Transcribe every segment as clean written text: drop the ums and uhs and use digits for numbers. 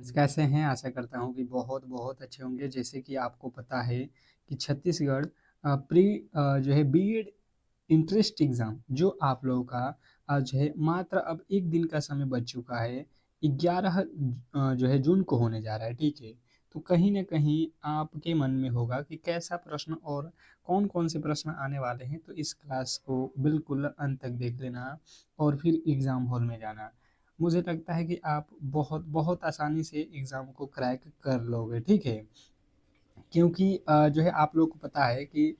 कैसे हैं? आशा करता हूँ कि बहुत बहुत अच्छे होंगे। जैसे कि आपको पता है कि छत्तीसगढ़ प्री जो है बीएड इंट्रेंस एग्ज़ाम जो आप लोगों का जो है मात्र अब 1 दिन का समय बच चुका है। 11 जो है जून को होने जा रहा है, ठीक है? तो कहीं न कहीं आपके मन में होगा कि कैसा प्रश्न और कौन-कौन से प्रश्न आने वाले हैं, तो इस क्लास को बिल्कुल अंत तक देख लेना और फिर एग्ज़ाम हॉल में जाना। मुझे लगता है कि आप बहुत बहुत आसानी से एग्ज़ाम को क्रैक कर लोगे, ठीक है? क्योंकि जो है आप लोगों को पता है कि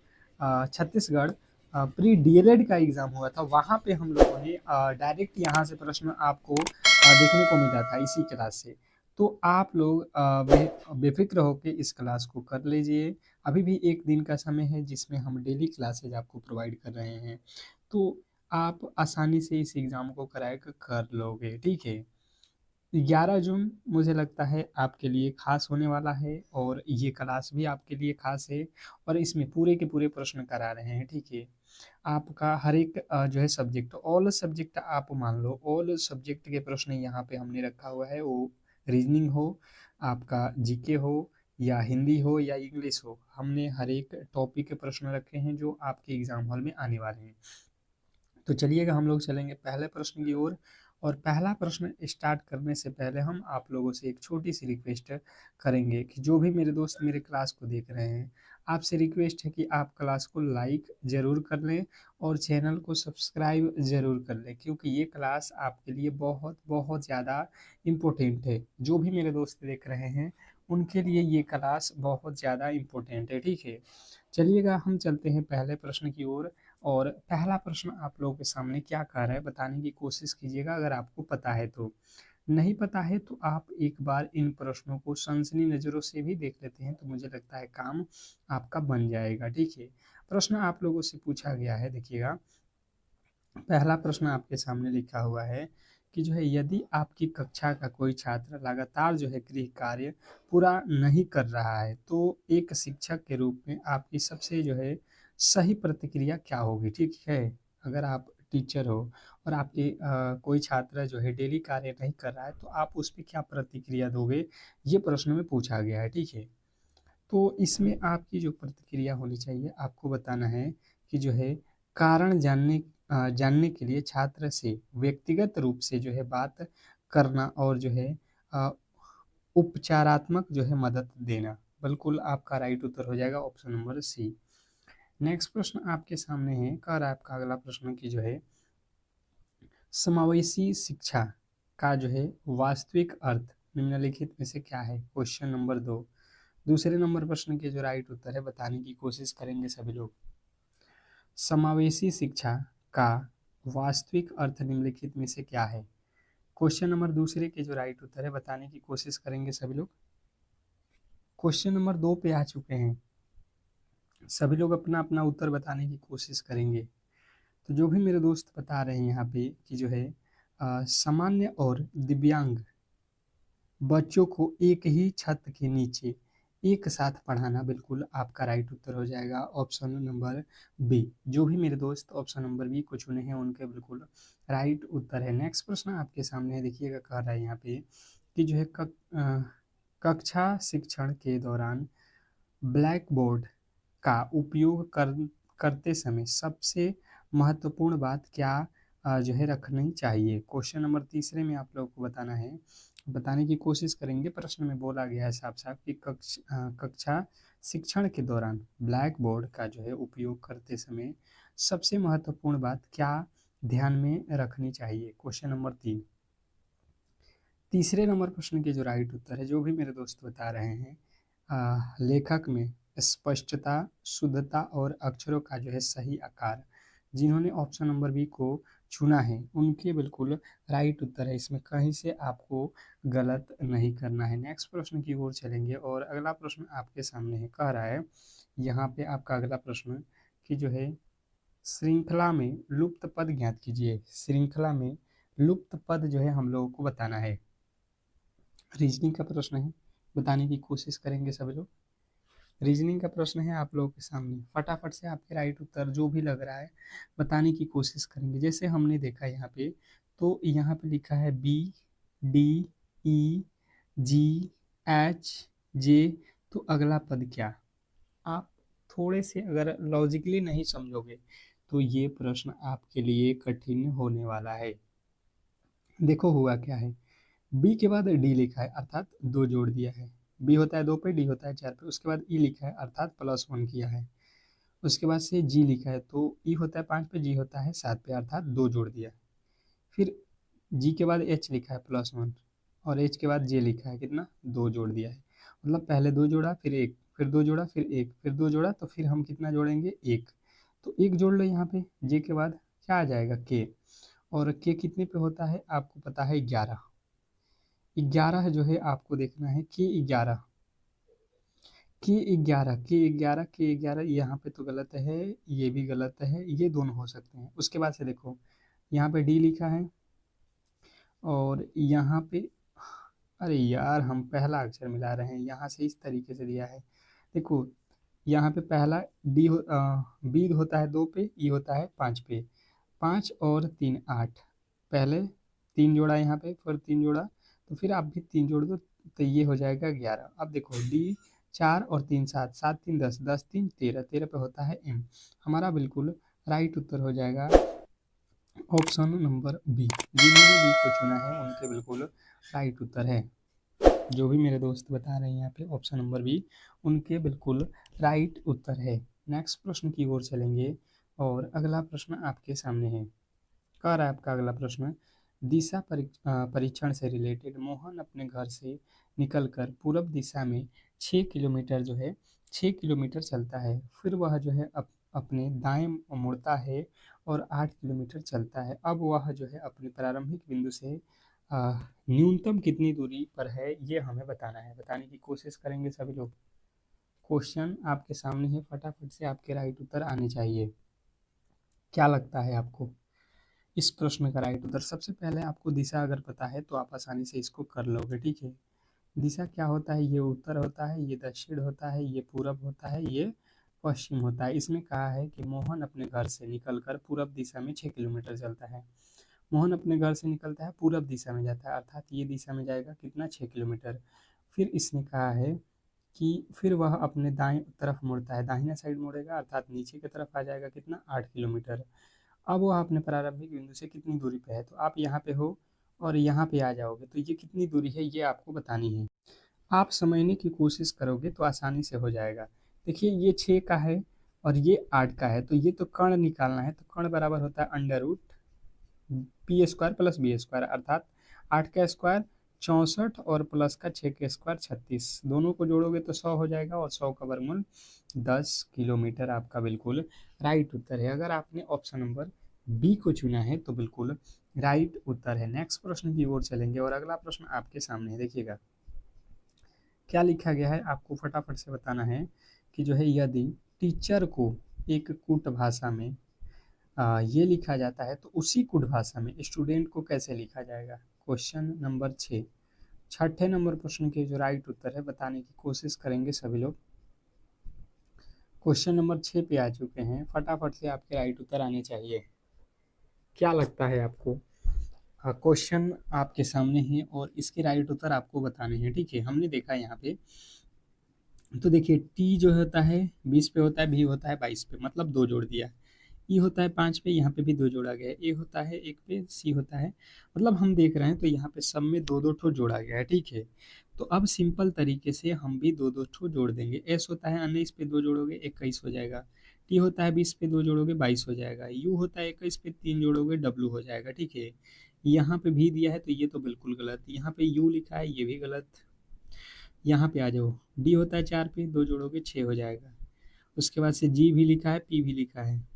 छत्तीसगढ़ प्री डीएलएड का एग्ज़ाम हुआ था, वहाँ पे हम लोगों ने डायरेक्ट यहाँ से प्रश्न आपको देखने को मिला था इसी क्लास से। तो आप लोग बेफ़िक्र होके इस क्लास को कर लीजिए। अभी भी 1 दिन का समय है जिसमें हम डेली क्लासेज़ आपको प्रोवाइड कर रहे हैं। तो आप आसानी से इस एग्ज़ाम को क्रैक कर लोगे, ठीक है? 11 जून मुझे लगता है आपके लिए ख़ास होने वाला है और ये क्लास भी आपके लिए ख़ास है और इसमें पूरे के पूरे प्रश्न करा रहे हैं, ठीक है? आपका हर एक जो है सब्जेक्ट ऑल सब्जेक्ट आप मान लो ऑल सब्जेक्ट के प्रश्न यहाँ पे हमने रखा हुआ है, वो रीज़निंग हो, आपका जीके हो या हिंदी हो या इंग्लिश हो, हमने हर एक टॉपिक के प्रश्न रखे हैं जो आपके एग्ज़ाम हॉल में आने वाले हैं। तो चलिएगा हम लोग चलेंगे पहले प्रश्न की ओर और पहला प्रश्न स्टार्ट करने से पहले हम आप लोगों से एक छोटी सी रिक्वेस्ट करेंगे कि जो भी मेरे दोस्त मेरे क्लास को देख रहे हैं, आपसे रिक्वेस्ट है कि आप क्लास को लाइक ज़रूर कर लें और चैनल को सब्सक्राइब ज़रूर कर लें, क्योंकि ये क्लास आपके लिए बहुत बहुत ज़्यादा इम्पोर्टेंट है। जो भी मेरे दोस्त देख रहे हैं उनके लिए ये क्लास बहुत ज़्यादा इम्पोर्टेंट है, ठीक है? चलिएगा हम चलते हैं पहले प्रश्न की ओर और पहला प्रश्न आप लोगों के सामने क्या कह रहा है बताने की कोशिश कीजिएगा अगर आपको पता है तो। नहीं पता है तो आप एक बार इन प्रश्नों को सनसनी नज़रों से भी देख लेते हैं तो मुझे लगता है काम आपका बन जाएगा, ठीक है? प्रश्न आप लोगों से पूछा गया है, देखिएगा। पहला प्रश्न आपके सामने लिखा हुआ है कि जो है यदि आपकी कक्षा का कोई छात्र लगातार जो है गृह कार्य पूरा नहीं कर रहा है, तो एक शिक्षक के रूप में आपकी सबसे जो है सही प्रतिक्रिया क्या होगी, ठीक है? अगर आप टीचर हो और आपके कोई छात्र जो है डेली कार्य नहीं कर रहा है, तो आप उस पे क्या प्रतिक्रिया दोगे? ये प्रश्न में पूछा गया है, ठीक है? तो इसमें आपकी जो प्रतिक्रिया होनी चाहिए, आपको बताना है कि जो है कारण जानने के लिए छात्र से व्यक्तिगत रूप से जो है बात करना और जो है अ, उपचारात्मक जो है मदद देना। बिल्कुल आपका राइट उत्तर हो जाएगा ऑप्शन नंबर सी। नेक्स्ट प्रश्न आपके सामने है, कह रहा है आपका अगला प्रश्न कि जो है समावेशी शिक्षा का जो है वास्तविक अर्थ निम्नलिखित में से क्या है? Question number 2। दूसरे नंबर प्रश्न के जो राइट उत्तर है बताने की कोशिश करेंगे सभी लोग। समावेशी शिक्षा का वास्तविक अर्थ निम्नलिखित में से क्या है? क्वेश्चन नंबर दूसरे के जो राइट उत्तर है बताने की कोशिश करेंगे सभी लोग। क्वेश्चन नंबर 2 पे आ चुके हैं। सभी लोग अपना अपना उत्तर बताने की कोशिश करेंगे। तो जो भी मेरे दोस्त बता रहे हैं यहाँ पे कि जो है सामान्य और दिव्यांग बच्चों को एक ही छत के नीचे एक साथ पढ़ाना, बिल्कुल आपका राइट उत्तर हो जाएगा ऑप्शन नंबर बी। जो भी मेरे दोस्त ऑप्शन नंबर बी को चुने हैं उनके बिल्कुल राइट उत्तर है। नेक्स्ट प्रश्न आपके सामने है, देखिएगा कह रहा है यहाँ पे कि जो है कक्षा शिक्षण के दौरान ब्लैक बोर्ड का उपयोग करते समय सबसे महत्वपूर्ण बात क्या जो है रखनी चाहिए? क्वेश्चन नंबर तीसरे में आप लोगों को बताना है, बताने की कोशिश करेंगे। प्रश्न में बोला गया है साफ-साफ कि कक्षा शिक्षण के दौरान ब्लैक बोर्ड का जो है उपयोग करते समय सबसे महत्वपूर्ण बात क्या ध्यान में रखनी चाहिए? Question number 3। तीसरे नंबर प्रश्न के जो राइट उत्तर है, जो भी मेरे दोस्त बता रहे हैं लेखक में स्पष्टता, शुद्धता और अक्षरों का जो है सही आकार, जिन्होंने ऑप्शन नंबर बी को चुना है उनके बिल्कुल राइट उत्तर है। इसमें कहीं से आपको गलत नहीं करना है। नेक्स्ट प्रश्न की ओर चलेंगे और अगला प्रश्न आपके सामने है, कह रहा है यहाँ पे आपका अगला प्रश्न कि जो है श्रृंखला में लुप्त पद ज्ञात कीजिए। श्रृंखला में लुप्त पद जो है हम लोगों को बताना है। रीजनिंग का प्रश्न है, बताने की कोशिश करेंगे सभी लोग। रीजनिंग का प्रश्न है आप लोगों के सामने, फटाफट से आपके राइट उत्तर जो भी लग रहा है बताने की कोशिश करेंगे। जैसे हमने देखा यहाँ पे, तो यहाँ पे लिखा है बी, डी, ई, जी, एच, जे, तो अगला पद क्या? आप थोड़े से अगर लॉजिकली नहीं समझोगे तो ये प्रश्न आपके लिए कठिन होने वाला है। देखो हुआ क्या है, बी के बाद डी लिखा है अर्थात दो जोड़ दिया है। बी होता है दो पे, डी होता है चार पे, उसके बाद ई लिखा है अर्थात प्लस वन किया है। उसके बाद से जी लिखा है तो ई होता है पाँच पे, जी होता है सात पे अर्थात दो जोड़ दिया है। फिर जी के बाद एच लिखा है प्लस वन, और एच के बाद जे लिखा है कितना, दो जोड़ दिया है। मतलब पहले दो जोड़ा फिर एक, फिर दो जोड़ा फिर एक, फिर दो जोड़ा, तो फिर हम कितना जोड़ेंगे, एक। तो एक जोड़ लो यहाँ पे, जे के बाद क्या आ जाएगा, के। और के कितने पे होता है आपको पता है, 11। 11 जो है आपको देखना है, के 11, के 11 यहाँ पे तो गलत है, ये भी गलत है, ये दोनों हो सकते हैं। उसके बाद से देखो यहाँ पे डी लिखा है, और यहाँ पे, अरे यार हम पहला अक्षर मिला रहे हैं, यहाँ से इस तरीके से दिया है। देखो यहाँ पे पहला बी होता है दो पे, ई होता है पाँच पे। पाँच और तीन आठ, पहले तीन जोड़ा यहाँ पे, फिर तीन जोड़ा, तो फिर आप भी तीन जोड़ दो तो ये हो जाएगा 11। अब देखो डी, चार और तीन सात, सात तीन दस, दस तीन तेरह, तेरह पे होता है एम। हमारा बिल्कुल राइट उत्तर हो जाएगा ऑप्शन नंबर बी। जिन्होंने बी को चुना है उनके बिल्कुल राइट उत्तर है। जो भी मेरे दोस्त बता रहे हैं यहाँ पे ऑप्शन नंबर बी, उनके बिल्कुल राइट उत्तर है। नेक्स्ट प्रश्न की ओर चलेंगे, और अगला प्रश्न आपके सामने है। कह रहा है आपका अगला प्रश्न, दिशा परीक्षण से रिलेटेड मोहन अपने घर से निकलकर पूर्व दिशा में 6 किलोमीटर जो है 6 किलोमीटर चलता है। फिर वह जो है अपने दाएं मुड़ता है और 8 किलोमीटर चलता है। अब वह जो है अपने प्रारंभिक बिंदु से न्यूनतम कितनी दूरी पर है, ये हमें बताना है। बताने की कोशिश करेंगे सभी लोग। क्वेश्चन आपके सामने है, फटाफट से आपके राइट उत्तर आने चाहिए। क्या लगता है आपको इस प्रश्न का राइट उत्तर? सबसे पहले आपको दिशा अगर पता है तो आप आसानी से इसको कर लोगे, ठीक है। दिशा क्या होता है, ये उत्तर होता है, ये दक्षिण होता है, ये पूरब होता है, ये पश्चिम होता है। इसमें कहा है कि मोहन अपने घर से निकलकर पूरब दिशा में 6 किलोमीटर चलता है। मोहन अपने घर से निकलता है पूरब दिशा में जाता है, अर्थात ये दिशा में जाएगा कितना, 6 किलोमीटर। फिर इसने कहा है कि फिर वह अपने दाएं तरफ मुड़ता है, दाहिना साइड मुड़ेगा अर्थात नीचे की तरफ आ जाएगा कितना, 8 किलोमीटर। अब वो अपने प्रारंभिक बिंदु से कितनी दूरी पे है, तो आप यहाँ पे हो और यहाँ पे आ जाओगे, तो ये कितनी दूरी है ये आपको बतानी है। आप समझने की कोशिश करोगे तो आसानी से हो जाएगा। देखिए ये 6 का है और ये 8 का है, तो ये तो कर्ण निकालना है, तो कर्ण बराबर होता है under root P square plus B square, अर्थात 8 का स्क्वायर 64 और प्लस का 6 का स्क्वायर 36, दोनों को जोड़ोगे तो 100 हो जाएगा, और 100 का वर्गमूल 10 किलोमीटर आपका बिल्कुल राइट उत्तर है। अगर आपने ऑप्शन नंबर बी को चुना है तो बिल्कुल राइट उत्तर है। नेक्स्ट प्रश्न की ओर चलेंगे, और अगला प्रश्न आपके सामने है, देखिएगा क्या लिखा गया है, आपको फटाफट से बताना है कि जो है यदि टीचर को एक कूट भाषा में ये लिखा जाता है तो उसी कुट भाषा में स्टूडेंट को कैसे लिखा जाएगा। क्वेश्चन नंबर 6, छठे नंबर प्रश्न के जो राइट उत्तर है बताने की कोशिश करेंगे सभी लोग। क्वेश्चन नंबर 6 पे आ चुके हैं, फटाफट से आपके राइट उत्तर आने चाहिए। क्या लगता है आपको? क्वेश्चन आपके सामने है और इसके राइट उत्तर आपको बताने हैं, ठीक है। हमने देखा यहाँ पे, तो देखिए टी जो होता है 20 पे होता है, भी होता है 22 पे, मतलब दो जोड़ दिया। ई होता है 5 पे, यहाँ पे भी दो जोड़ा गया है। ए होता है 1 पे, सी होता है, मतलब हम देख रहे हैं तो यहाँ पे सब में दो दो ठो जोड़ा गया है, ठीक है। तो अब सिंपल तरीके से हम भी दो दो ठो जोड़ देंगे। एस होता है 19 पे, दो जोड़ोगे 21 हो जाएगा। टी होता है 20 पे, दो जोड़ोगे 22 हो जाएगा। यू होता है 21 पे, तीन जोड़ोगे डब्लू हो जाएगा, ठीक है। यहाँ पे भी दिया है तो ये तो बिल्कुल गलत, यहाँ पे यू लिखा है ये भी गलत। यहाँ पे आ जाओ, डी होता है 4 पे, दो जोड़ोगे 6 हो जाएगा। उसके बाद से जी भी लिखा है, पी भी लिखा है।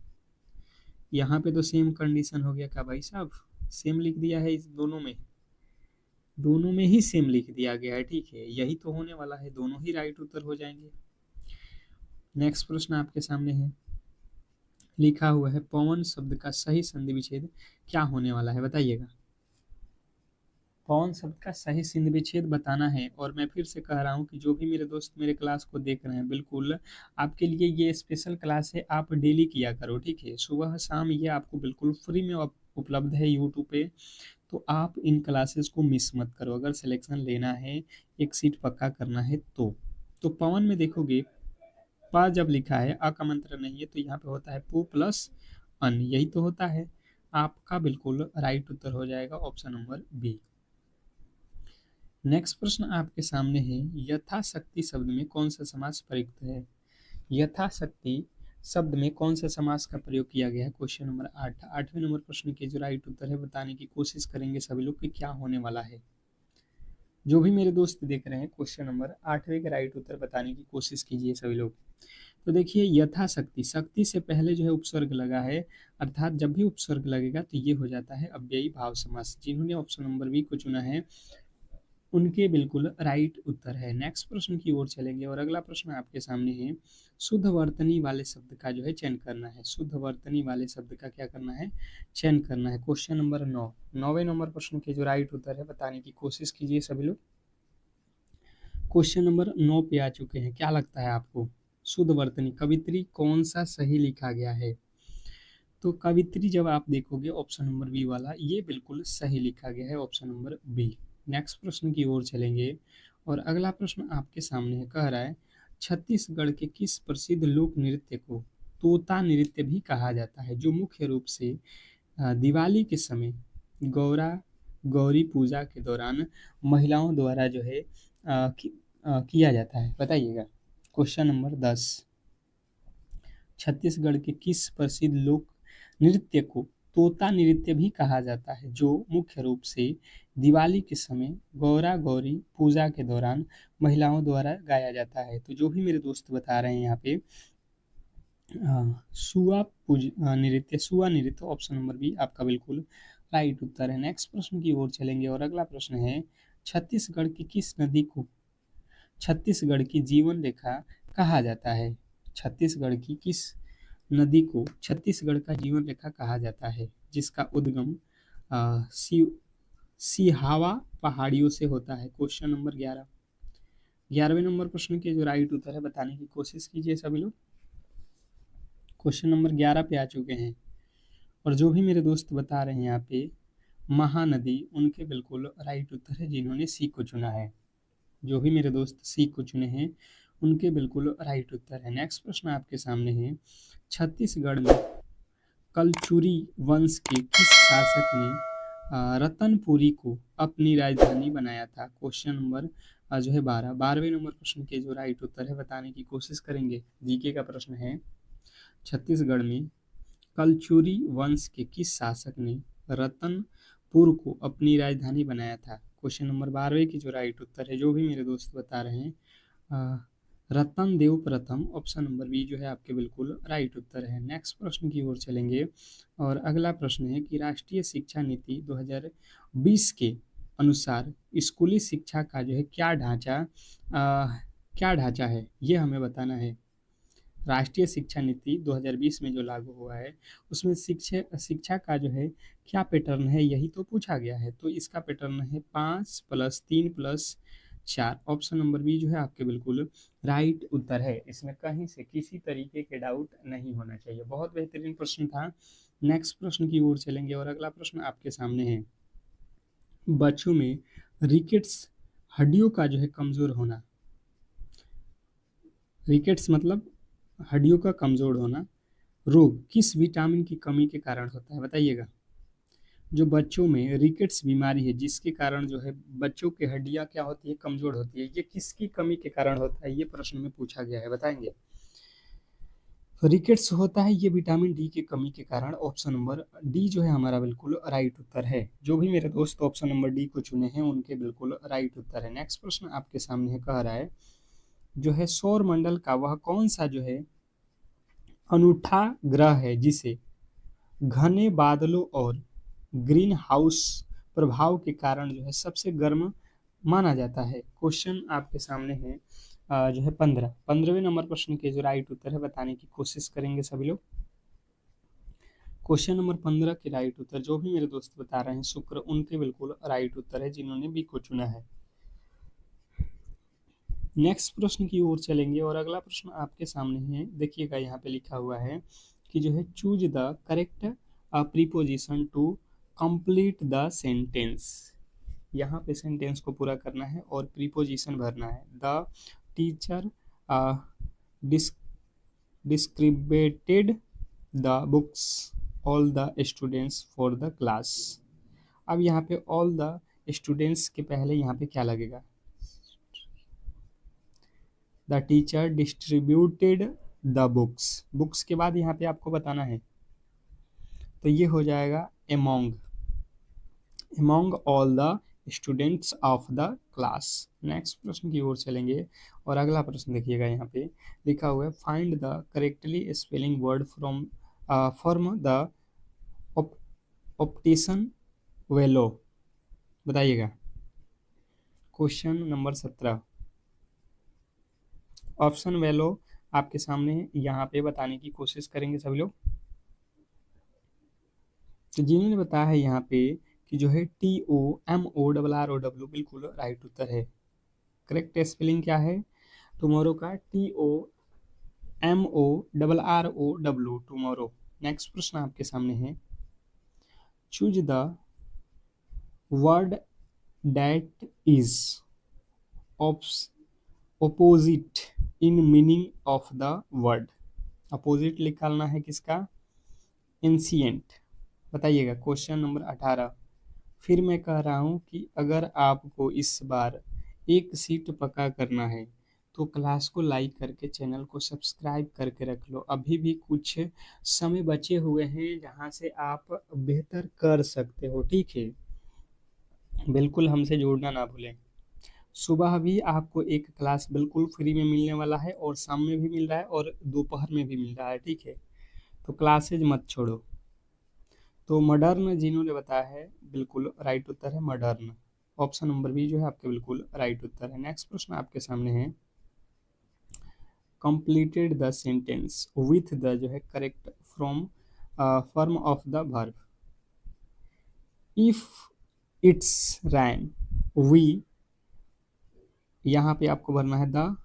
यहाँ पे तो सेम कंडीशन हो गया, क्या भाई साहब, सेम लिख दिया है इस दोनों में ही सेम लिख दिया गया है, ठीक है। यही तो होने वाला है, दोनों ही राइट उत्तर हो जाएंगे। नेक्स्ट प्रश्न आपके सामने है, लिखा हुआ है पवन शब्द का सही संधि विच्छेद क्या होने वाला है, बताइएगा। पवन शब्द का सही संधि विच्छेद बताना है, और मैं फिर से कह रहा हूँ कि जो भी मेरे दोस्त मेरे क्लास को देख रहे हैं, बिल्कुल आपके लिए ये स्पेशल क्लास है, आप डेली किया करो, ठीक है। सुबह शाम ये आपको बिल्कुल फ्री में उपलब्ध है यूट्यूब पे। तो आप इन क्लासेस को मिस मत करो अगर सिलेक्शन लेना है, एक सीट पक्का करना है तो पवन में देखोगे प जब लिखा है अ का मंत्र नहीं है तो यहाँ पे होता है पु प्लस अन, यही तो होता है। आपका बिल्कुल राइट उत्तर हो जाएगा ऑप्शन नंबर बी। नेक्स्ट प्रश्न आपके सामने है, यथाशक्ति शब्द में कौन सा समास प्रयुक्त है? यथाशक्ति शब्द में कौन सा समास का प्रयोग किया गया है? Question number 8। 8वें नंबर प्रश्न के जो राइट उत्तर है बताने की कोशिश करेंगे सभी लोग कि क्या होने वाला है। जो भी मेरे दोस्त देख रहे हैं क्वेश्चन नंबर 8वें का राइट उत्तर बताने की कोशिश कीजिए सभी लोग। तो देखिए यथाशक्ति, शक्ति से पहले जो है उपसर्ग लगा है, अर्थात जब भी उपसर्ग लगेगा तो ये हो जाता है अव्ययी भाव समास। जिन्होंने ऑप्शन नंबर बी को चुना है उनके बिल्कुल राइट उत्तर है। नेक्स्ट प्रश्न की ओर चलेंगे और अगला प्रश्न आपके सामने है, शुद्ध वर्तनी वाले शब्द का जो है चयन करना है। शुद्ध वर्तनी वाले शब्द का क्या करना है? चयन करना है। Question number 9। 9वें नंबर प्रश्न के जो राइट उत्तर है बताने की कोशिश कीजिए सभी लोग। क्वेश्चन नंबर 9 पे आ चुके हैं। क्या लगता है आपको? शुद्ध वर्तनी कवित्री कौन सा सही लिखा गया है? तो कवित्री जब आप देखोगे ऑप्शन नंबर बी वाला ये बिल्कुल सही लिखा गया है, ऑप्शन नंबर बी। नेक्स्ट प्रश्न की ओर चलेंगे और अगला प्रश्न आपके सामने है, कह रहा है छत्तीसगढ़ के किस प्रसिद्ध लोक नृत्य को तोता नृत्य भी कहा जाता है, जो मुख्य रूप से दिवाली के समय गौरी पूजा के दौरान महिलाओं द्वारा जो है किया जाता है? बताइएगा। Question number 10। छत्तीसगढ़ के किस प्रसिद्ध लोक नृत्य को तोता नृत्य भी कहा जाता है, जो मुख्य रूप से दिवाली के समय गौरी पूजा के दौरान महिलाओं द्वारा गाया जाता है? तो जो भी मेरे दोस्त बता रहे हैं यहाँ पे सुआ नृत्य ऑप्शन नंबर बी आपका बिल्कुल राइट उत्तर है। नेक्स्ट प्रश्न की ओर चलेंगे और अगला प्रश्न है, छत्तीसगढ़ की किस नदी को छत्तीसगढ़ की जीवन रेखा कहा जाता है? छत्तीसगढ़ की किस नदी को छत्तीसगढ़ का जीवन रेखा कहा जाता है, जिसका उद्गम सिहावा पहाड़ियों से होता है? Question number 11। 11वें नंबर प्रश्न के जो राइट उत्तर है बताने की कोशिश कीजिए सभी लोग। क्वेश्चन नंबर 11 पे आ चुके हैं और जो भी मेरे दोस्त बता रहे हैं यहाँ पे महानदी, उनके बिल्कुल राइट उत्तर है जिन्होंने सी को चुना है। जो भी मेरे दोस्त सी को चुने हैं उनके बिल्कुल राइट उत्तर है। नेक्स्ट प्रश्न आपके सामने है, छत्तीसगढ़ में कलचुरी वंश के किस शासक ने रतनपुरी को अपनी राजधानी बनाया था? क्वेश्चन नंबर जो है 12। 12वें नंबर प्रश्न के जो राइट उत्तर है बताने की कोशिश करेंगे। जीके का प्रश्न है, छत्तीसगढ़ में कलचुरी वंश के किस शासक ने रतनपुर को अपनी राजधानी बनाया था? क्वेश्चन नंबर 12वें की जो राइट उत्तर है, जो भी मेरे दोस्त बता रहे हैं रतन देव प्रथम, ऑप्शन नंबर बी जो है आपके बिल्कुल राइट उत्तर है। नेक्स्ट प्रश्न की ओर चलेंगे और अगला प्रश्न है कि राष्ट्रीय शिक्षा नीति 2020 के अनुसार स्कूली शिक्षा का जो है क्या ढांचा है, ये हमें बताना है। राष्ट्रीय शिक्षा नीति 2020 में जो लागू हुआ है उसमें शिक्षा का जो है क्या पैटर्न है, यही तो पूछा गया है। तो इसका पैटर्न है 5+3+4, ऑप्शन नंबर बी जो है आपके बिल्कुल राइट उत्तर है। इसमें कहीं से किसी तरीके के डाउट नहीं होना चाहिए। बहुत बेहतरीन प्रश्न था। नेक्स्ट प्रश्न की ओर चलेंगे और अगला प्रश्न आपके सामने है, बच्चों में रिकेट्स हड्डियों का जो है कमजोर होना, रिकेट्स मतलब हड्डियों का कमजोर होना, रोग किस विटामिन की कमी के कारण होता है? बताइएगा। जो बच्चों में रिकेट्स बीमारी है जिसके कारण जो है बच्चों की हड्डियां क्या होती है? कमजोर होती है। ये किसकी कमी के कारण होता है? ये प्रश्न में पूछा गया है, बताएंगे। रिकेट्स होता है ये विटामिन डी की कमी के कारण, ऑप्शन नंबर डी जो है हमारा बिल्कुल राइट उत्तर है। जो भी मेरे दोस्त ऑप्शन नंबर डी को चुने हैं उनके बिल्कुल राइट उत्तर है। नेक्स्ट प्रश्न आपके सामने है, कह रहा है जो है सौर मंडल का वह कौन सा जो है अनूठा ग्रह है जिसे घने बादलों और ग्रीन हाउस प्रभाव के कारण जो है सबसे गर्म माना जाता है? क्वेश्चन आपके सामने है जो है 15वें नंबर प्रश्न के जो राइट उत्तर है बताने की कोशिश करेंगे सभी लोग। क्वेश्चन नंबर 15 के राइट उत्तर जो भी मेरे दोस्त बता रहे हैं शुक्र, उनके बिल्कुल राइट उत्तर है जिन्होंने बी को चुना है। नेक्स्ट प्रश्न की ओर चलेंगे और अगला प्रश्न आपके सामने है। देखिएगा यहाँ पे लिखा हुआ है कि जो है choose the correct preposition to complete the sentence, यहाँ पे सेंटेंस को पूरा करना है और प्रीपोजिशन भरना है। The teacher distributed the books all the students for the class. अब यहाँ पे ऑल द स्टूडेंट्स के पहले यहाँ पे क्या लगेगा, the teacher distributed the books, books के बाद यहाँ पे आपको बताना है, तो ये हो जाएगा among all the students of the class। Next प्रश्न की ओर चलेंगे और अगला प्रश्न देखिएगा, यहाँ पे लिखा हुआ है find the correctly spelling word from the options below. बताइएगा क्वेश्चन नंबर 17। ऑप्शन वेलो आपके सामने यहाँ पे बताने की कोशिश करेंगे सभी लोग। तो जिन्होंने बताया है यहाँ पे कि जो है TOMORROW बिल्कुल राइट उत्तर है। करेक्ट स्पेलिंग क्या है टुमारो का, TOMORROW टुमारो। नेक्स्ट प्रश्न आपके सामने है choose the word that is opposite in meaning of the word. Opposite निकालना है किसका, एंशिएंट। बताइएगा क्वेश्चन नंबर 18। फिर मैं कह रहा हूँ कि अगर आपको इस बार एक सीट पक्का करना है तो क्लास को लाइक करके चैनल को सब्सक्राइब करके रख लो। अभी भी कुछ समय बचे हुए हैं जहाँ से आप बेहतर कर सकते हो, ठीक है। बिल्कुल हमसे जुड़ना ना भूलें। सुबह भी आपको एक क्लास बिल्कुल फ्री में मिलने वाला है और शाम में भी मिल रहा है और दोपहर में भी मिल रहा है, ठीक है। तो क्लासेज मत छोड़ो। तो मॉडर्न जिन्होंने बताया है बिल्कुल राइट उत्तर है मॉडर्न। ऑप्शन नंबर बी जो है आपके बिल्कुल राइट उत्तर है। नेक्स्ट प्रश्न आपके सामने है completed the sentence with the जो है correct from form of the verb. If it's ran we, यहाँ पे आपको भरना है द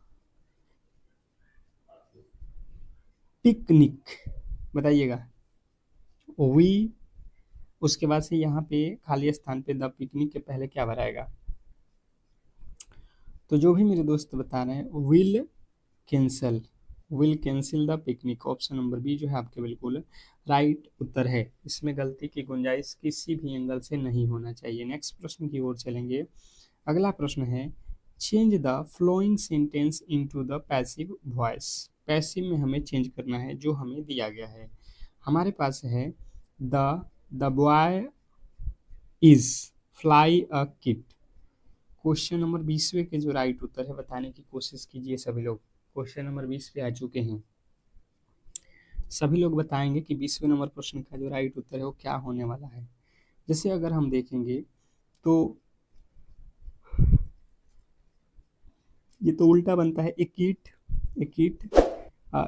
पिकनिक। बताइएगा वी, उसके बाद से यहाँ पे खाली स्थान पे द पिकनिक के पहले क्या भराएगा। तो जो भी मेरे दोस्त बता रहे हैं will cancel the picnic. Option number B जो है आपके बिल्कुल राइट उत्तर है। इसमें गलती की गुंजाइश किसी भी एंगल से नहीं होना चाहिए। नेक्स्ट प्रश्न की ओर चलेंगे। अगला प्रश्न है change the flowing sentence into the passive voice. Passive में हमें चेंज करना है जो हमें दिया गया है। हमारे पास है the boy is fly a kite. Question number 20वें के जो राइट उत्तर है बताने की कोशिश कीजिए सभी लोग। क्वेश्चन नंबर 20 पे आ चुके हैं। सभी लोग बताएंगे कि 20वें नंबर प्रश्न का जो राइट उत्तर है वो क्या होने वाला है। जैसे अगर हम देखेंगे तो ये तो उल्टा बनता है, एक कीट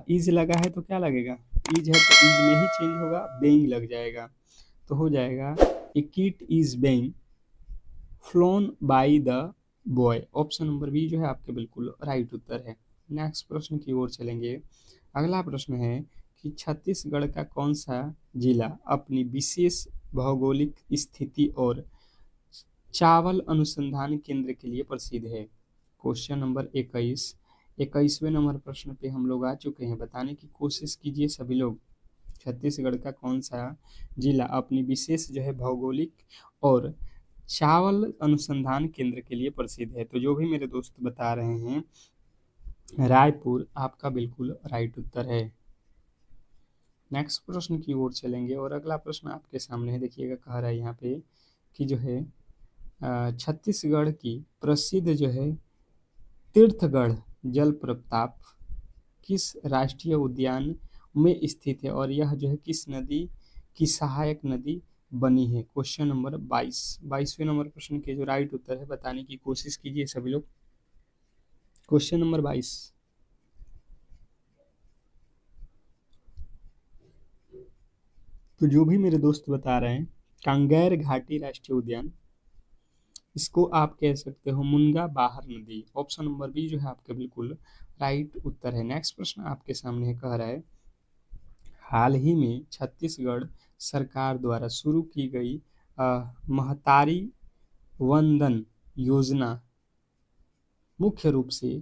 इज लगा है तो क्या लगेगा, इज है तो इज में ही चेंज होगा, बेइंग लग जाएगा तो हो जाएगा a kite is being flown by the boy. Option number B जो है आपके बिल्कुल राइट उत्तर है। नेक्स्ट प्रश्न की ओर चलेंगे। अगला प्रश्न है कि छत्तीसगढ़ का कौन सा जिला अपनी विशेष भौगोलिक स्थिति और चावल अनुसंधान केंद्र के लिए प्रसिद्ध है। क्वेश्चन नंबर 21वें नंबर प्रश्न पे हम लोग आ चुके हैं। बताने की कोशिश कीजिए सभी लोग। छत्तीसगढ़ का कौन सा जिला अपनी विशेष जो है भौगोलिक और चावल अनुसंधान केंद्र के लिए प्रसिद्ध है। तो जो भी मेरे दोस्त बता रहे हैं रायपुर आपका बिल्कुल राइट उत्तर है। नेक्स्ट प्रश्न की ओर चलेंगे और अगला प्रश्न आपके सामने है। देखिएगा कह रहा है यहाँ पे कि जो है छत्तीसगढ़ की प्रसिद्ध जो है तीर्थगढ़ जलप्रपात किस राष्ट्रीय उद्यान में स्थित है और यह जो है किस नदी की सहायक नदी बनी है। क्वेश्चन नंबर 22वें नंबर प्रश्न के जो राइट उत्तर है बताने की कोशिश कीजिए सभी लोग। क्वेश्चन नंबर 22 तो जो भी मेरे दोस्त बता रहे हैं कांगेर घाटी राष्ट्रीय उद्यान, इसको आप कह सकते हो मुनगा बाहर नदी। ऑप्शन नंबर बी जो है आपके बिल्कुल राइट उत्तर है। नेक्स्ट प्रश्न आपके सामने है, कह रहा है हाल ही में छत्तीसगढ़ सरकार द्वारा शुरू की गई महतारी वंदन योजना मुख्य रूप से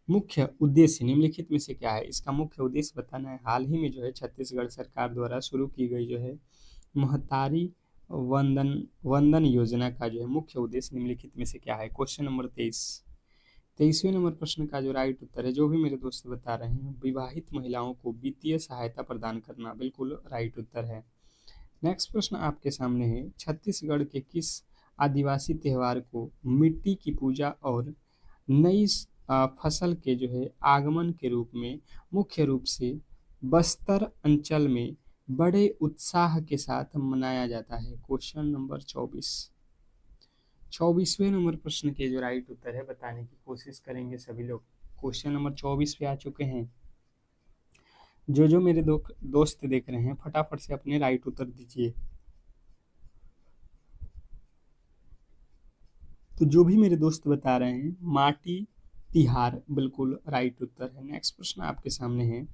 मुख्य उद्देश्य निम्नलिखित में से क्या है? इसका मुख्य उद्देश्य बताना है। हाल ही में जो है छत्तीसगढ़ सरकार द्वारा शुरू की गई जो है महतारी वंदन योजना का जो है मुख्य उद्देश्य निम्नलिखित में से क्या है? क्वेश्चन नंबर 23वें नंबर प्रश्न का जो राइट उत्तर है, जो भी मेरे दोस्त बता रहे हैं, विवाहित महिलाओं को वित्तीय सहायता प्रदान करना, बिल्कुल राइट उत्तर है। नेक्स्ट प्रश्न आपके सामने है, छत्तीसगढ़ के किस आदिवासी त्योहार को मिट्टी की पूजा और नई फसल के जो है आगमन के रूप में मुख्य रूप से बस्तर अंचल में बड़े उत्साह के साथ मनाया जाता है? क्वेश्चन नंबर 24वें नंबर प्रश्न के जो राइट उत्तर है बताने की कोशिश करेंगे सभी लोग। क्वेश्चन नंबर 24 पे आ चुके हैं। जो मेरे दोस्त देख रहे हैं फटाफट से अपने राइट उत्तर दीजिए। तो जो भी मेरे दोस्त बता रहे हैं माटी तिहार, बिल्कुल राइट उत्तर है। नेक्स्ट प्रश्न आपके सामने है,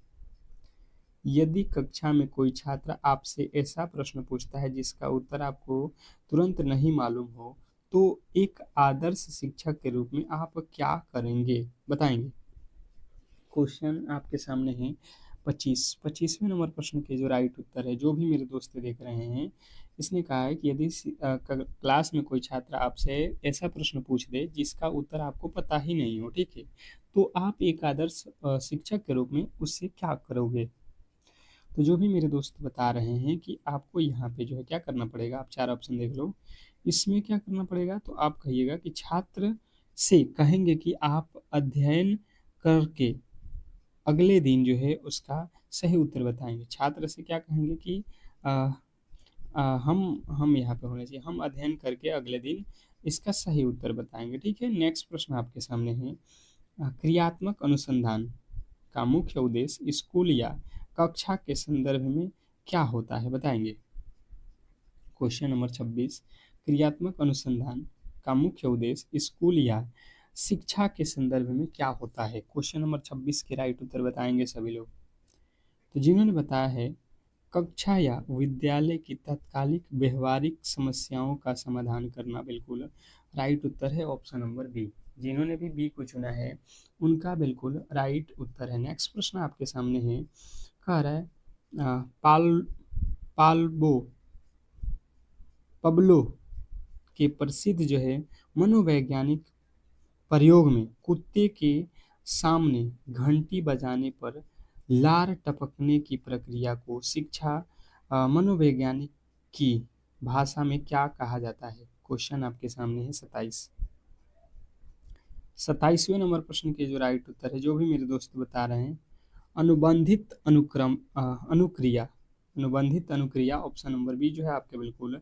यदि कक्षा में कोई छात्र आपसे ऐसा प्रश्न पूछता है जिसका उत्तर आपको तुरंत नहीं मालूम हो, तो एक आदर्श शिक्षक के रूप में आप क्या करेंगे, बताएंगे? क्वेश्चन आपके सामने है 25वें नंबर प्रश्न के जो राइट उत्तर है, जो भी मेरे दोस्त देख रहे हैं, इसने कहा है कि यदि क्लास में कोई छात्र आपसे ऐसा प्रश्न पूछ दे जिसका उत्तर आपको पता ही नहीं हो, ठीक है, तो आप एक आदर्श शिक्षक के रूप में उससे क्या करोगे? तो जो भी मेरे दोस्त बता रहे हैं कि आपको यहाँ पे जो है क्या करना पड़ेगा, आप 4 ऑप्शन देख लो, इसमें क्या करना पड़ेगा? तो आप कहिएगा कि छात्र से कहेंगे कि आप अध्ययन करके अगले दिन जो है उसका सही उत्तर बताएंगे। छात्र से क्या कहेंगे कि आ, हम यहाँ पे होने चाहिए, हम अध्ययन करके अगले दिन इसका सही उत्तर बताएंगे, ठीक है। नेक्स्ट प्रश्न आपके सामने है, क्रियात्मक अनुसंधान का मुख्य उद्देश्य स्कूल या कक्षा के संदर्भ में क्या होता है, बताएंगे? क्वेश्चन नंबर 26, क्रियात्मक अनुसंधान का मुख्य उद्देश्य स्कूल या शिक्षा के संदर्भ में क्या होता है? क्वेश्चन नंबर 26 के राइट उत्तर बताएंगे सभी लोग। तो जिन्होंने बताया है कक्षा या विद्यालय की तत्कालिक व्यवहारिक समस्याओं का समाधान करना, बिल्कुल राइट उत्तर है ऑप्शन नंबर बी। जिन्होंने भी बी को चुना है उनका बिल्कुल राइट उत्तर है। नेक्स्ट प्रश्न आपके सामने है, कह रहा है पब्लो के प्रसिद्ध जो है मनोवैज्ञानिक प्रयोग में कुत्ते के सामने घंटी बजाने पर लार टपकने की प्रक्रिया को शिक्षा मनोवैज्ञानिक की भाषा में क्या कहा जाता है? क्वेश्चन आपके सामने है 27वें नंबर प्रश्न के जो राइट उत्तर है, जो भी मेरे दोस्त बता रहे हैं, अनुबंधित अनुक्रिया ऑप्शन नंबर बी जो है आपके बिल्कुल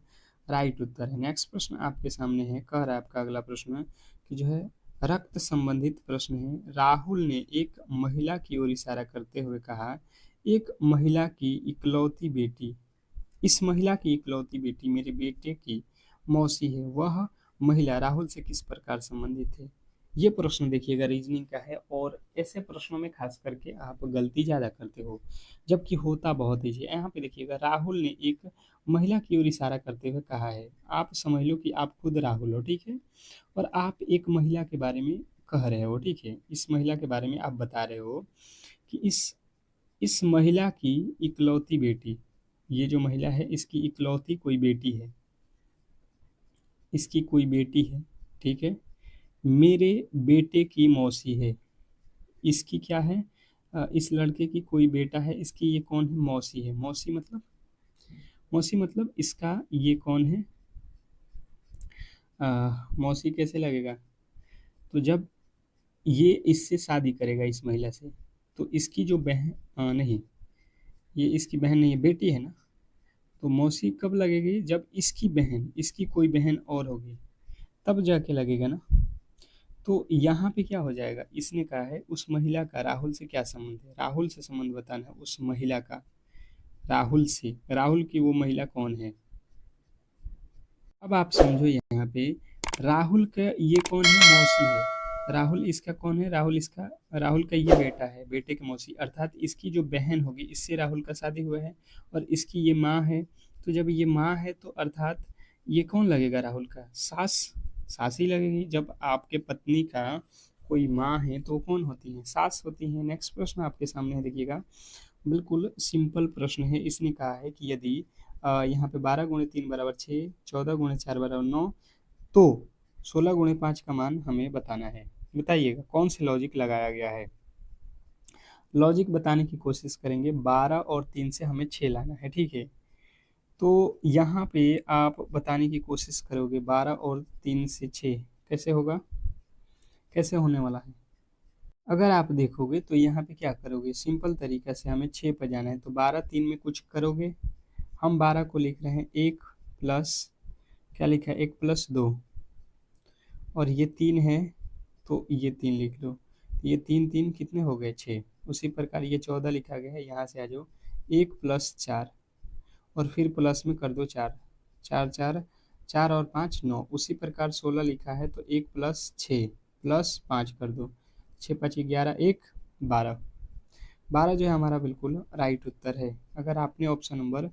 राइट उत्तर है। नेक्स्ट प्रश्न आपके सामने है, कह रहा है आपका अगला प्रश्न कि जो है रक्त संबंधित प्रश्न है, राहुल ने एक महिला की ओर इशारा करते हुए कहा, एक महिला की इकलौती बेटी, इस महिला की इकलौती बेटी मेरे बेटे की मौसी है, वह महिला राहुल से किस प्रकार संबंधित है? ये प्रश्न देखिएगा रीजनिंग का है, और ऐसे प्रश्नों में खास करके आप गलती ज़्यादा करते हो, जबकि होता बहुत ही है। यहाँ पे देखिएगा राहुल ने एक महिला की ओर इशारा करते हुए कहा है, आप समझ लो कि आप खुद राहुल हो, ठीक है, और आप एक महिला के बारे में कह रहे हो, ठीक है, इस महिला के बारे में आप बता रहे हो कि इस महिला की इकलौती बेटी, ये जो महिला है इसकी इकलौती कोई बेटी है, इसकी कोई बेटी है, ठीक है, मेरे बेटे की मौसी है, इसकी क्या है, इस लड़के की कोई बेटा है, इसकी ये कौन है, मौसी है। मौसी मतलब इसका ये कौन है, मौसी कैसे लगेगा? तो जब ये इससे शादी करेगा इस महिला से, तो इसकी जो बहन नहीं, ये इसकी बहन नहीं है, बेटी है ना, तो मौसी कब लगेगी? जब इसकी बहन, इसकी कोई बहन और होगी तब जाके लगेगा ना। तो यहाँ पे क्या हो जाएगा, इसने कहा है उस महिला का राहुल से क्या संबंध है, राहुल से संबंध बताना है उस महिला का राहुल से, राहुल की वो महिला कौन है? अब आप समझो यहाँ पे राहुल का ये कौन है, मौसी है, राहुल इसका कौन है, राहुल का ये बेटा है, बेटे की मौसी, अर्थात इसकी जो बहन होगी इससे राहुल का शादी हुआ है, और इसकी ये माँ है, तो जब ये माँ है तो अर्थात ये कौन लगेगा राहुल का? सास। सास ही लगेगी। जब आपके पत्नी का कोई माँ है तो कौन होती है? सास होती है। नेक्स्ट प्रश्न आपके सामने है, देखिएगा। बिल्कुल सिंपल प्रश्न है। इसने कहा है कि यदि यहाँ पे 12 × 3 = 6, 14 × 4 = 9, तो 16 × 5 का मान हमें बताना है। बताइएगा कौन से लॉजिक लगाया गया है। लॉजिक बताने की कोशिश करेंगे। 12 और 3 से हमें 6 लाना है, ठीक है। तो यहाँ पे आप बताने की कोशिश करोगे 12 और 3 से 6 कैसे होगा, कैसे होने वाला है। अगर आप देखोगे तो यहाँ पे क्या करोगे, सिंपल तरीका से हमें 6 पर जाना है। तो 12 3 में कुछ करोगे। हम 12 को लिख रहे हैं 1 प्लस, क्या लिखा है, 1 + 2, और ये 3 है तो ये 3 लिख लो। ये 3 3 कितने हो गए, 6। उसी प्रकार ये 14 लिखा गया है। यहाँ से आ जाओ, 1 + 4, और फिर प्लस में कर दो 4, 4 4, 4 और 5 9। उसी प्रकार 16 लिखा है तो 1 + 6 + 5 कर दो, 6 5 11, 1 12। 12 जो है हमारा बिल्कुल राइट उत्तर है। अगर आपने ऑप्शन नंबर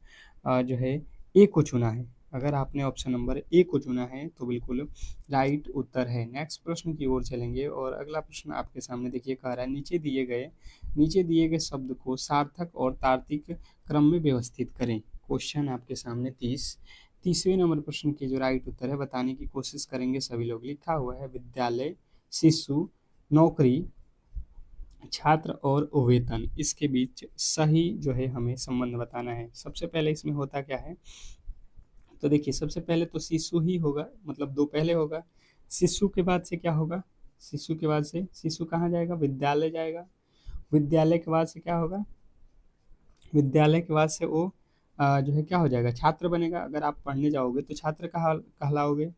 जो है ए को चुना है, अगर आपने ऑप्शन नंबर ए को चुना है तो बिल्कुल राइट उत्तर है। नेक्स्ट प्रश्न की ओर चलेंगे और अगला प्रश्न आपके सामने देखिए, कह रहा है नीचे दिए गए शब्द को सार्थक और तार्किक क्रम में व्यवस्थित करें। क्वेश्चन आपके सामने 30वें नंबर प्रश्न की जो राइट उत्तर है बताने की कोशिश करेंगे सभी लोग। लिखा हुआ है विद्यालय, शिशु, नौकरी, छात्र और वेतन, इसके बीच सही जो है हमें संबंध बताना है। सबसे पहले इसमें होता क्या है, तो देखिए सबसे पहले तो शिशु ही होगा, मतलब 2 पहले होगा। शिशु के बाद से क्या होगा, शिशु के बाद से शिशु कहाँ जाएगा, विद्यालय जाएगा। विद्यालय के बाद से क्या होगा, विद्यालय के बाद से वो जो है क्या हो जाएगा, छात्र बनेगा। अगर आप पढ़ने जाओगे तो छात्र कहलाओगे।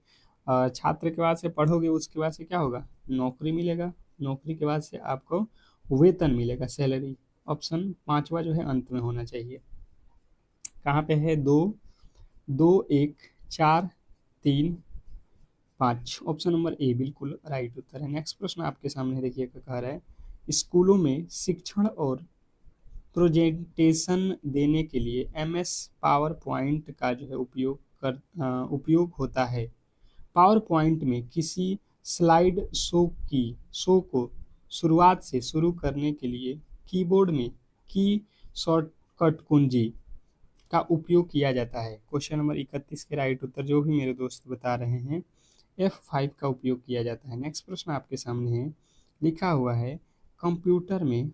छात्र के बाद से पढ़ोगे, उसके बाद से क्या होगा, नौकरी मिलेगा। नौकरी के बाद से आपको वेतन मिलेगा, सैलरी। ऑप्शन 5वां जो है अंत में होना चाहिए। कहाँ पे है, 2 2 1 4 3 5। ऑप्शन नंबर ए बिल्कुल राइट उत्तर है। नेक्स्ट प्रश्न आपके सामने देखिए, क्या कह रहा है, स्कूलों में शिक्षण और प्रेजेंटेशन देने के लिए एमएस पावर पॉइंट का जो है उपयोग होता है। पावर पॉइंट में किसी स्लाइड शो को शुरुआत से शुरू करने के लिए कीबोर्ड में की शॉर्टकट कुंजी का उपयोग किया जाता है। क्वेश्चन नंबर 31 के राइट उत्तर जो भी मेरे दोस्त बता रहे हैं, F5 का उपयोग किया जाता है। नेक्स्ट प्रश्न आपके सामने है, लिखा हुआ है कंप्यूटर में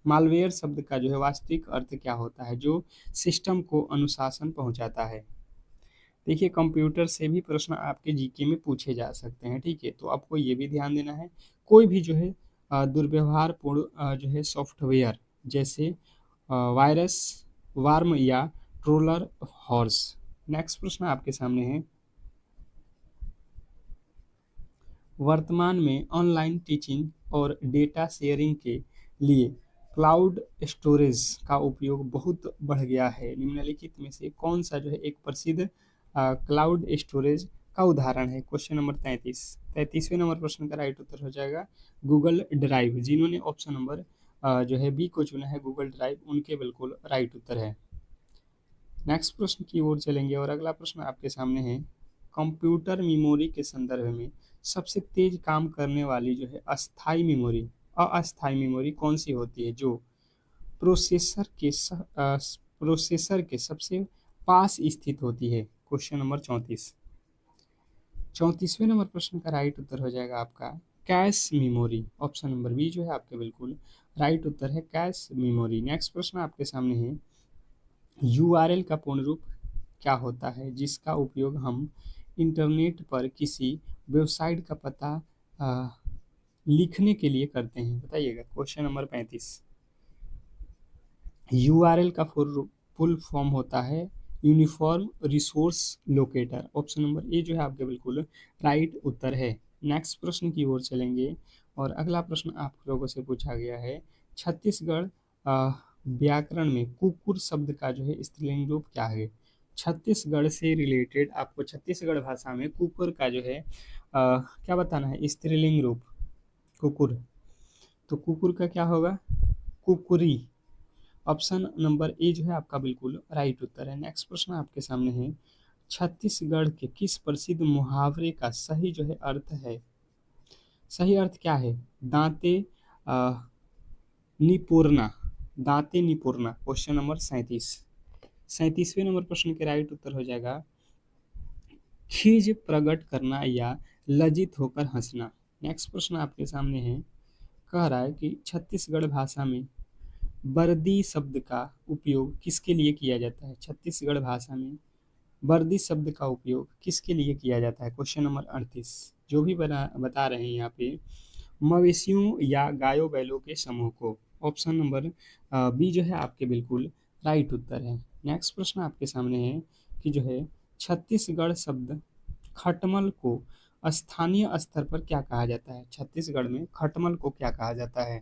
मालवेयर शब्द का जो है वास्तविक अर्थ क्या होता है, जो सिस्टम को अनुशासन पहुंचाता है। देखिए कंप्यूटर से भी प्रश्न आपके जीके में पूछे जा सकते हैं, ठीक है। तो आपको ये भी ध्यान देना है, कोई भी जो है दुर्व्यवहारपूर्ण जो है सॉफ्टवेयर, जैसे वायरस, वार्म या ट्रोलर हॉर्स। नेक्स्ट प्रश्न आपके सामने है, वर्तमान में ऑनलाइन टीचिंग और डेटा शेयरिंग के लिए क्लाउड स्टोरेज का उपयोग बहुत बढ़ गया है। निम्नलिखित में से कौन सा जो है एक प्रसिद्ध क्लाउड स्टोरेज का उदाहरण है। क्वेश्चन नंबर 33वें नंबर प्रश्न का राइट उत्तर हो जाएगा गूगल ड्राइव। जिन्होंने ऑप्शन नंबर जो है बी को चुना है, गूगल ड्राइव, उनके बिल्कुल राइट उत्तर है। नेक्स्ट प्रश्न की ओर चलेंगे और अगला प्रश्न आपके सामने है, कंप्यूटर मेमोरी के संदर्भ में सबसे तेज काम करने वाली जो है अस्थाई मेमोरी कौन सी होती है, जो प्रोसेसर के सबसे पास स्थित होती है। क्वेश्चन नंबर 34वें नंबर प्रश्न का राइट उत्तर हो जाएगा आपका cache memory. Option number B जो है आपके बिल्कुल राइट उत्तर है, कैश मेमोरी। नेक्स्ट प्रश्न आपके सामने है, यूआरएल का पूर्ण रूप क्या होता है, जिसका उपयोग हम इंटरनेट पर किसी वेबसाइट का पता लिखने के लिए करते हैं। बताइएगा। क्वेश्चन नंबर 35, यूआरएल का फुल फॉर्म होता है uniform resource locator. Option number A जो है आपके बिल्कुल राइट उत्तर है। नेक्स्ट प्रश्न की ओर चलेंगे और अगला प्रश्न आप लोगों से पूछा गया है, छत्तीसगढ़ व्याकरण में कुकुर शब्द का जो है स्त्रीलिंग रूप क्या है। छत्तीसगढ़ से रिलेटेड आपको छत्तीसगढ़ भाषा में कुकुर का जो है क्या बताना है, स्त्रीलिंग रूप कुकुर। तो कुकुर का क्या होगा, कुकुरी। ऑप्शन नंबर ए जो है आपका बिल्कुल राइट उत्तर है। नेक्स्ट प्रश्न आपके सामने है, छत्तीसगढ़ के किस प्रसिद्ध मुहावरे का सही जो है अर्थ है? सही अर्थ क्या है? दांते अ, निपुरना, दांते निपुरना। Question number 37। 37वें नंबर प्रश्न के राइट उत्तर हो जाएगा खीज प्रकट करना या लज्जित होकर हंसना। नेक्स्ट प्रश्न आपके सामने है, कह रहा है कि छत्तीसगढ़ भाषा में बर्दी शब्द का उपयोग किसके लिए किया जाता है? छत्तीसगढ़ भाषा में बर्दी शब्द का उपयोग किसके लिए किया जाता है? Question number 38। जो भी बता रहे हैं यहाँ पे मवेशियों या गायों बैलों के समूह को। ऑप्शन नंबर बी जो है आपके बिल्कुल राइट उत्तर है। नेक्स्ट प्रश्न आपके सामने है कि जो है छत्तीसगढ़ शब्द खटमल को स्थानीय स्तर पर क्या कहा जाता है? छत्तीसगढ़ में खटमल को क्या कहा जाता है?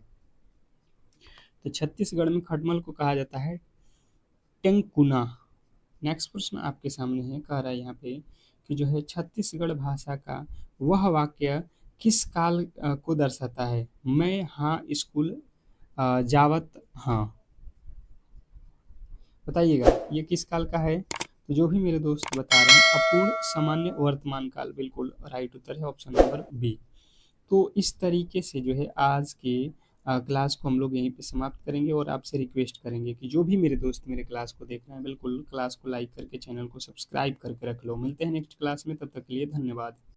तो छत्तीसगढ़ में खटमल को कहा जाता है टेंकुना। नेक्स्ट प्रश्न आपके सामने है, कह रहा है यहाँ पे कि जो है छत्तीसगढ़ भाषा का वह वाक्य किस काल को दर्शाता है? मैं हाँ स्कूल जावत हाँ। बताइएगा ये किस काल का है? तो जो भी मेरे दोस्त बता रहे हैं अपूर्ण सामान्य वर्तमान काल, बिल्कुल राइट उत्तर है ऑप्शन नंबर बी। तो इस तरीके से जो है आज के क्लास को हम लोग यहीं पे समाप्त करेंगे और आपसे रिक्वेस्ट करेंगे कि जो भी मेरे दोस्त मेरे क्लास को देख रहे हैं बिल्कुल क्लास को लाइक करके चैनल को सब्सक्राइब करके रख लो। मिलते हैं नेक्स्ट क्लास में, तब तक के लिए धन्यवाद।